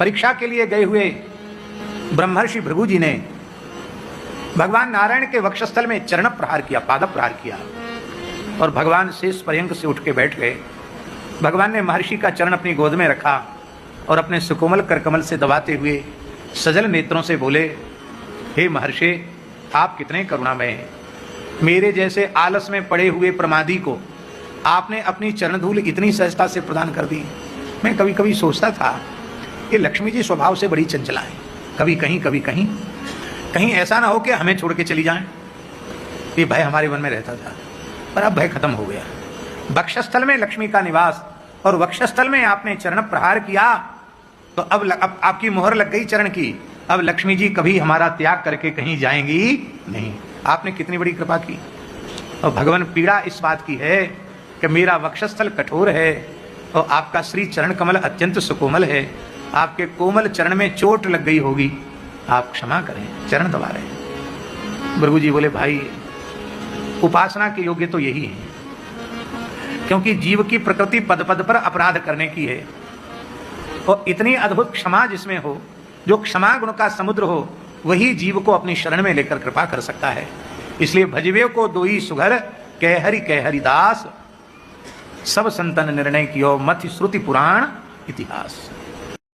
परीक्षा के लिए गए हुए ब्रह्मर्षि भृगु जी ने भगवान नारायण के वक्षस्थल में चरण प्रहार किया, पाद प्रहार किया, और भगवान शेष पर्यंक से उठ के बैठ गए। भगवान ने महर्षि का चरण अपनी गोद में रखा और अपने सुकोमल करकमल से दबाते हुए सजल नेत्रों से बोले, हे महर्षि, आप कितने करुणामय हैं। मेरे जैसे आलस में पड़े हुए प्रमादी को आपने अपनी चरण धूल इतनी सहजता से प्रदान कर दी। मैं कभी कभी सोचता था कि लक्ष्मी जी स्वभाव से बड़ी चंचला है, कभी कहीं कभी कहीं, कहीं ऐसा ना हो कि हमें छोड़ के चली जाएं। ये भय हमारे मन में रहता था, पर अब भय खत्म हो गया। वक्षस्थल में लक्ष्मी का निवास और वक्षस्थल में आपने चरण प्रहार किया, तो अब आपकी मोहर लग गई चरण की। अब लक्ष्मी जी कभी हमारा त्याग करके कहीं जाएंगी नहीं। आपने कितनी बड़ी कृपा की। और भगवान पीड़ा इस बात की है कि मेरा वक्षस्थल कठोर है और आपका श्री चरण कमल अत्यंत सुकोमल है। आपके कोमल चरण में चोट लग गई होगी, आप क्षमा करें। चरण दबा रहे हैं। भृगु जी बोले, भाई उपासना के योग्य तो यही है, क्योंकि जीव की प्रकृति पद पद पर अपराध करने की है, और इतनी अद्भुत क्षमा जिसमें हो, जो क्षमा गुण का समुद्र हो, वही जीव को अपनी शरण में लेकर कृपा कर सकता है। इसलिए भजवे को दोई सुघर कह हरि दास, सब संतन निर्णय कियो मथि श्रुति पुराण इतिहास।